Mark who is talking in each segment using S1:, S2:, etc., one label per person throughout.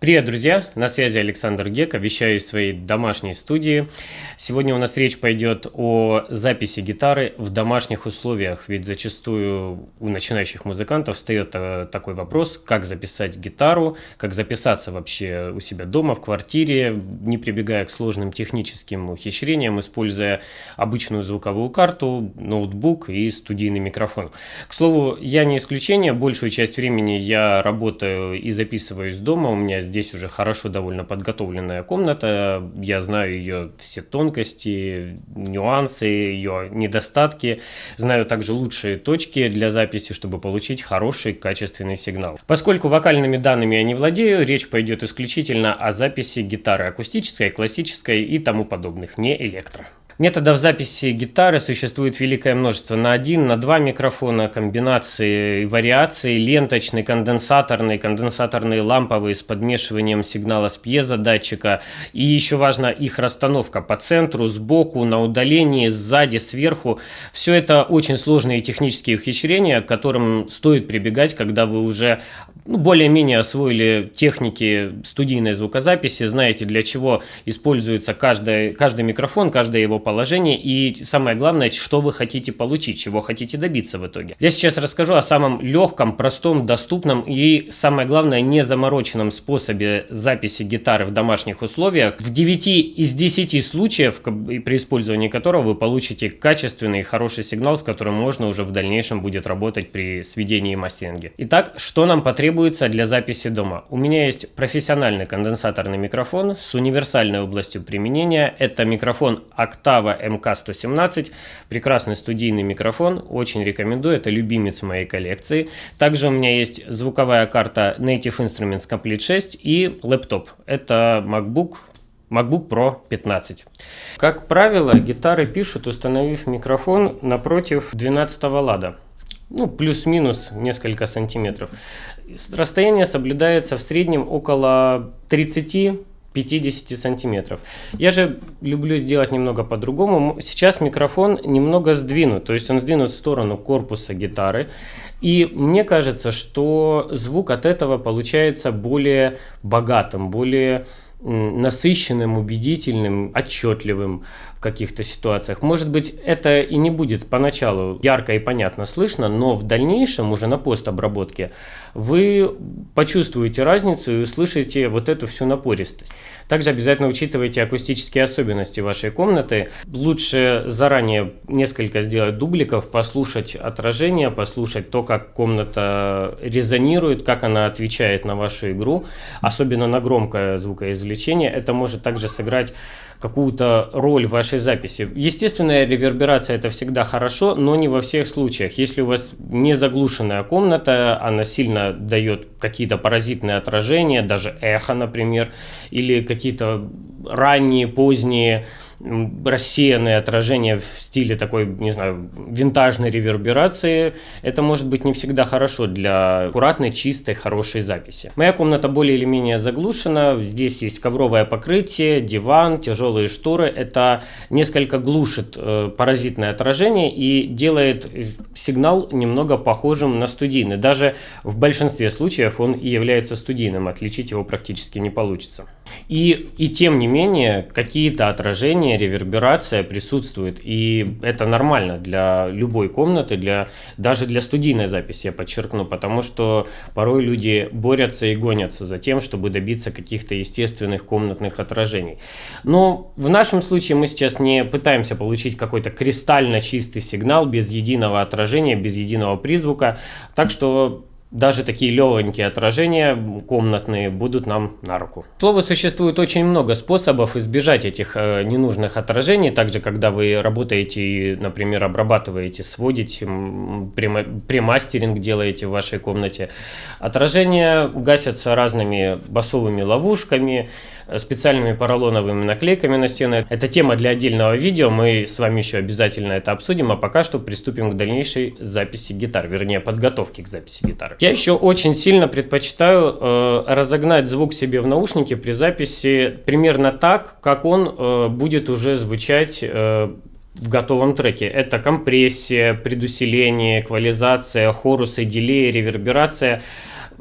S1: Привет, друзья! На связи Александр Гека, вещаю из своей домашней студии. Сегодня у нас речь пойдет о записи гитары в домашних условиях, ведь зачастую у начинающих музыкантов встает такой вопрос, как записать гитару, как записаться вообще у себя дома, в квартире, не прибегая к сложным техническим ухищрениям, используя обычную звуковую карту, ноутбук и студийный микрофон. К слову, я не исключение, большую часть времени я работаю и записываюсь дома, у меня здесь уже хорошо довольно подготовленная комната, я знаю ее все тонкости, нюансы, ее недостатки, знаю также лучшие точки для записи, чтобы получить хороший качественный сигнал. Поскольку вокальными данными я не владею, речь пойдет исключительно о записи гитары акустической, классической и тому подобных, не электро. Методов записи гитары существует великое множество. На один, на два микрофона, комбинации, вариации, ленточный, конденсаторный, ламповый с подмешиванием сигнала с пьезодатчика. И еще важно их расстановка по центру, сбоку, на удалении, сзади, сверху. Все это очень сложные технические ухищрения, к которым стоит прибегать, когда вы уже более-менее освоили техники студийной звукозаписи, знаете, для чего используется каждый микрофон, каждое его положение и самое главное, что вы хотите получить, чего хотите добиться в итоге. Я сейчас расскажу о самом легком, простом, доступном и самое главное незамороченном способе записи гитары в домашних условиях, в 9 из 10 случаев, при использовании которого вы получите качественный и хороший сигнал, с которым можно уже в дальнейшем будет работать при сведении и мастеринге. Итак, что нам потребуется для записи дома? У меня есть профессиональный конденсаторный микрофон с универсальной областью применения. Это микрофон Octavo MK117, прекрасный студийный микрофон, очень рекомендую, это любимец моей коллекции. Также у меня есть звуковая карта Native Instruments Complete 6 и лэптоп, это MacBook Pro 15. Как правило, гитары пишут, установив микрофон напротив 12-го лада. Плюс-минус несколько сантиметров. Расстояние соблюдается в среднем около 30-50 сантиметров. Я же люблю сделать немного по-другому. Сейчас микрофон немного сдвинут, то есть он сдвинут в сторону корпуса гитары. И мне кажется, что звук от этого получается более богатым, более насыщенным, убедительным, отчетливым в каких-то ситуациях. Может быть, это и не будет поначалу ярко и понятно слышно, но в дальнейшем, уже на постобработке, вы почувствуете разницу и услышите вот эту всю напористость. Также обязательно учитывайте акустические особенности вашей комнаты. Лучше заранее несколько сделать дубликов, послушать отражение, послушать то, как комната резонирует, как она отвечает на вашу игру, особенно на громкое звукоизвлечение. Это может также сыграть какую-то роль в вашей записи. Естественная реверберация — это всегда хорошо, но не во всех случаях. Если у вас не заглушенная комната, она сильно дает какие-то паразитные отражения, даже эхо, например, или какие-то ранние, поздние рассеянные отражения в стиле такой, не знаю, винтажной реверберации, это может быть не всегда хорошо для аккуратной, чистой, хорошей записи. Моя комната более или менее заглушена, здесь есть ковровое покрытие, диван, тяжелые шторы, это несколько глушит паразитное отражение и делает сигнал немного похожим на студийный. Даже в большинстве случаев он и является студийным, отличить его практически не получится. И тем не менее, какие-то отражения, реверберация присутствует, и это нормально для любой комнаты, даже для студийной записи, я подчеркну, потому что порой люди борются и гонятся за тем, чтобы добиться каких-то естественных комнатных отражений. Но в нашем случае мы сейчас не пытаемся получить какой-то кристально чистый сигнал без единого отражения, без единого призвука, так что даже такие легонькие отражения комнатные будут нам на руку. К слову, существует очень много способов избежать этих ненужных отражений. Также, когда вы работаете и, например, обрабатываете, сводите, премастеринг делаете в вашей комнате, отражения гасятся разными басовыми ловушками, специальными поролоновыми наклейками на стены. Это тема для отдельного видео, мы с вами еще обязательно это обсудим, а пока что приступим к дальнейшей записи гитар, вернее подготовке к записи гитары. Я еще очень сильно предпочитаю разогнать звук себе в наушнике при записи примерно так, как он будет уже звучать в готовом треке. Это компрессия, предусиление, эквализация, хорусы, дилей, реверберация.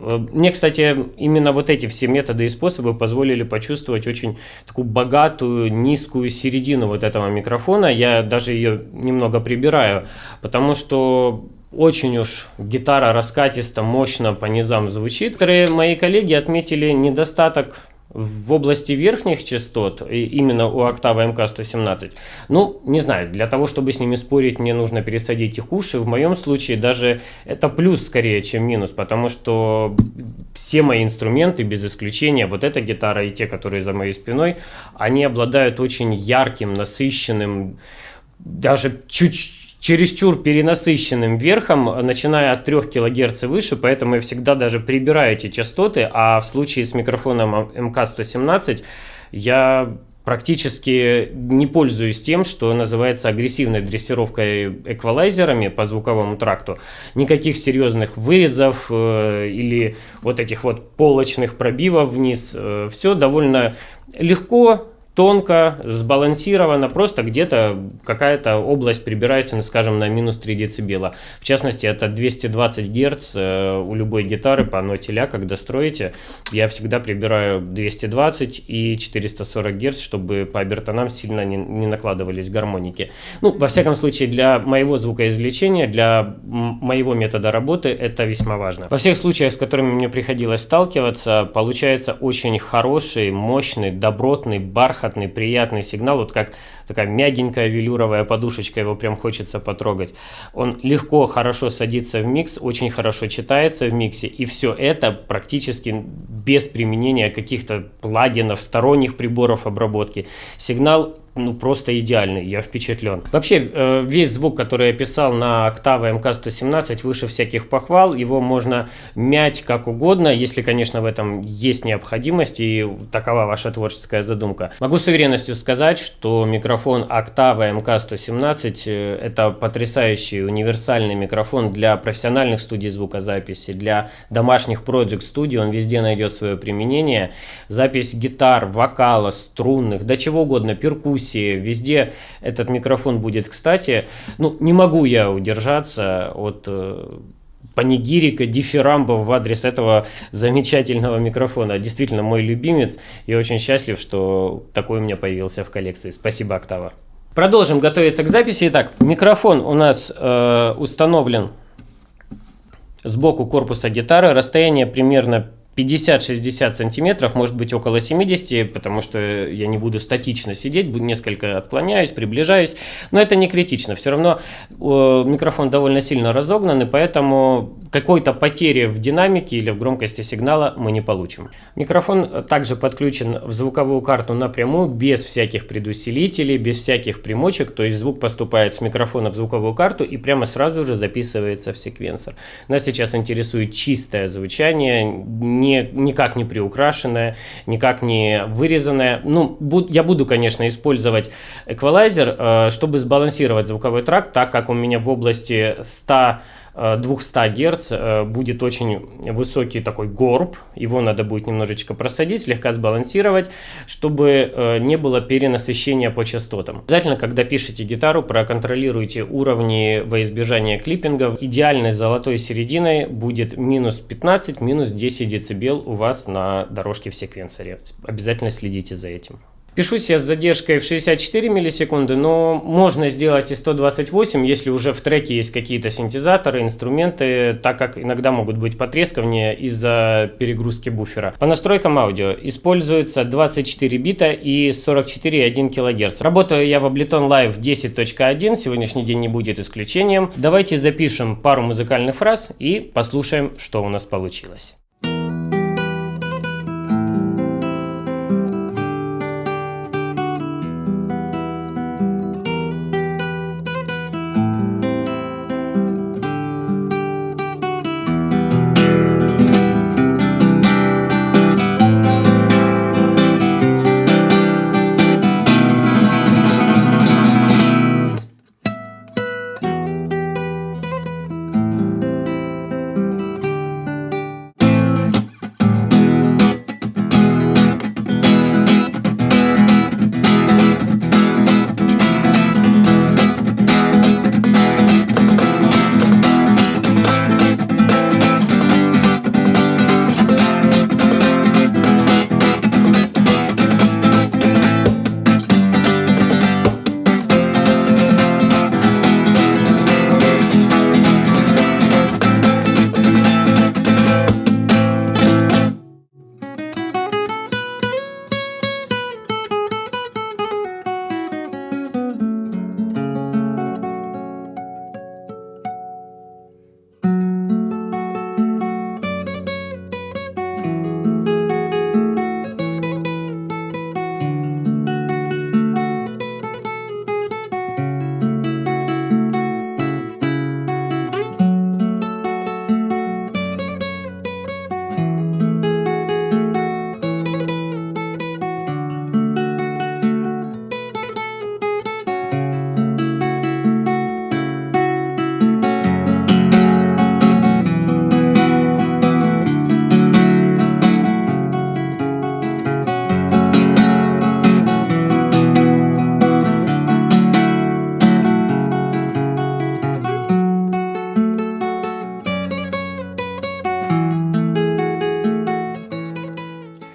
S1: Мне, кстати, именно вот эти все методы и способы позволили почувствовать очень такую богатую, низкую середину вот этого микрофона. Я даже ее немного прибираю, потому что очень уж гитара раскатисто, мощно по низам звучит. Некоторые мои коллеги отметили недостаток в области верхних частот, именно у октавы МК-117. Ну, не знаю, для того, чтобы с ними спорить, мне нужно пересадить их уши. В моем случае даже это плюс скорее, чем минус, потому что все мои инструменты, без исключения, вот эта гитара и те, которые за моей спиной, они обладают очень ярким, насыщенным, даже чуть чересчур перенасыщенным верхом, начиная от 3 кГц и выше, поэтому я всегда даже прибираю эти частоты, а в случае с микрофоном МК-117 я практически не пользуюсь тем, что называется агрессивной дрессировкой эквалайзерами по звуковому тракту. Никаких серьезных вырезов или вот этих вот полочных пробивов вниз. Все довольно легко, тонко, сбалансировано, просто где-то какая-то область прибирается, скажем, на минус 3 дБ. В частности, это 220 Гц у любой гитары по ноте ля, когда строите. Я всегда прибираю 220 и 440 Гц, чтобы по обертонам сильно не накладывались гармоники. Ну, во всяком случае, для моего звукоизвлечения, для моего метода работы это весьма важно. Во всех случаях, с которыми мне приходилось сталкиваться, получается очень хороший, мощный, добротный, бархатный, приятный сигнал, вот как такая мягенькая велюровая подушечка, его прям хочется потрогать. Он легко, хорошо садится в микс, очень хорошо читается в миксе, и все это практически без применения каких-то плагинов, сторонних приборов обработки. Сигнал просто идеальный, я впечатлен. Вообще, весь звук, который я писал на октаве МК-117, выше всяких похвал, его можно мять как угодно, если, конечно, в этом есть необходимость, и такова ваша творческая задумка. Могу с уверенностью сказать, что микрофон октавы МК-117 это потрясающий универсальный микрофон для профессиональных студий звукозаписи, для домашних Project студий, он везде найдет свое применение. Запись гитар, вокала, струнных, да чего угодно, перкуссии, везде этот микрофон будет кстати. Ну, не могу я удержаться от панигирика, дифирамбов в адрес этого замечательного микрофона. Действительно, мой любимец. Я очень счастлив, что такой у меня появился в коллекции. Спасибо, Октава. Продолжим готовиться к записи. Итак, микрофон у нас установлен сбоку корпуса гитары. Расстояние примерно 50-60 сантиметров, может быть около 70, потому что я не буду статично сидеть, несколько отклоняюсь, приближаюсь, но это не критично. Все равно микрофон довольно сильно разогнан, и поэтому какой-то потери в динамике или в громкости сигнала мы не получим. Микрофон также подключен в звуковую карту напрямую, без всяких предусилителей, без всяких примочек, то есть звук поступает с микрофона в звуковую карту и прямо сразу же записывается в секвенсор. Нас сейчас интересует чистое звучание, никак не приукрашенное, никак не вырезанное. Ну, я буду, конечно, использовать эквалайзер, чтобы сбалансировать звуковой тракт, так как у меня в области 100-200 Гц будет очень высокий такой горб, его надо будет немножечко просадить, слегка сбалансировать, чтобы не было перенасыщения по частотам. Обязательно, когда пишете гитару, проконтролируйте уровни во избежание клиппингов. Идеальной золотой серединой будет минус 15, минус 10 дБ у вас на дорожке в секвенсоре. Обязательно следите за этим. Пишусь я с задержкой в 64 миллисекунды, но можно сделать и 128, если уже в треке есть какие-то синтезаторы, инструменты, так как иногда могут быть потрескивания из-за перегрузки буфера. По настройкам аудио используется 24 бита и 44,1 кГц. Работаю я в Ableton Live 10.1, сегодняшний день не будет исключением. Давайте запишем пару музыкальных фраз и послушаем, что у нас получилось.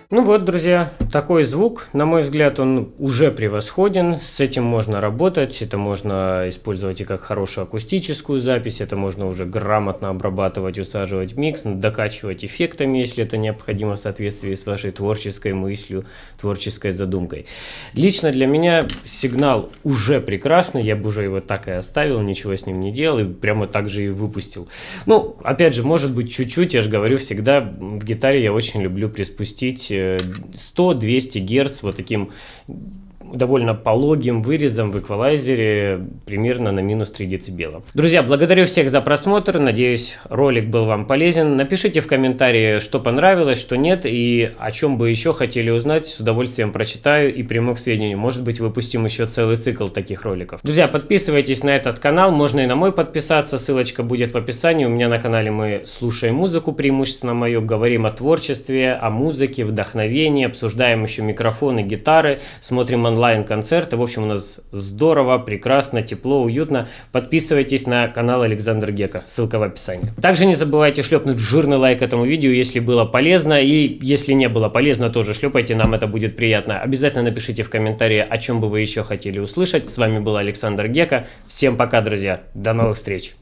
S1: Ну вот, друзья, такой звук, на мой взгляд, он уже превосходен, с этим можно работать, это можно использовать и как хорошую акустическую запись, это можно уже грамотно обрабатывать, усаживать в микс, докачивать эффектами, если это необходимо в соответствии с вашей творческой мыслью, творческой задумкой. Лично для меня сигнал уже прекрасный, я бы уже его так и оставил, ничего с ним не делал и прямо так же и выпустил. Ну, опять же, может быть, чуть-чуть, я же говорю, всегда в гитаре я очень люблю приспустить 100-200 Гц вот таким довольно пологим вырезом в эквалайзере примерно на минус 3 дБ. Друзья, благодарю всех за просмотр, надеюсь, ролик был вам полезен. Напишите в комментарии, что понравилось, что нет и о чем бы еще хотели узнать, с удовольствием прочитаю и приму к сведению. Может быть, выпустим еще целый цикл таких роликов. Друзья, подписывайтесь на этот канал, можно и на мой подписаться, ссылочка будет в описании. У меня на канале мы слушаем музыку, преимущественно мою, говорим о творчестве, о музыке, вдохновении, обсуждаем еще микрофоны, гитары, смотрим онлайн-концерты. В общем, у нас здорово, прекрасно, тепло, уютно. Подписывайтесь на канал Александр Гека, ссылка в описании. Также не забывайте шлепнуть жирный лайк этому видео, если было полезно, и если не было полезно, тоже шлепайте, нам это будет приятно. Обязательно напишите в комментарии, о чем бы вы еще хотели услышать. С вами был Александр Гека. Всем пока, друзья, до новых встреч.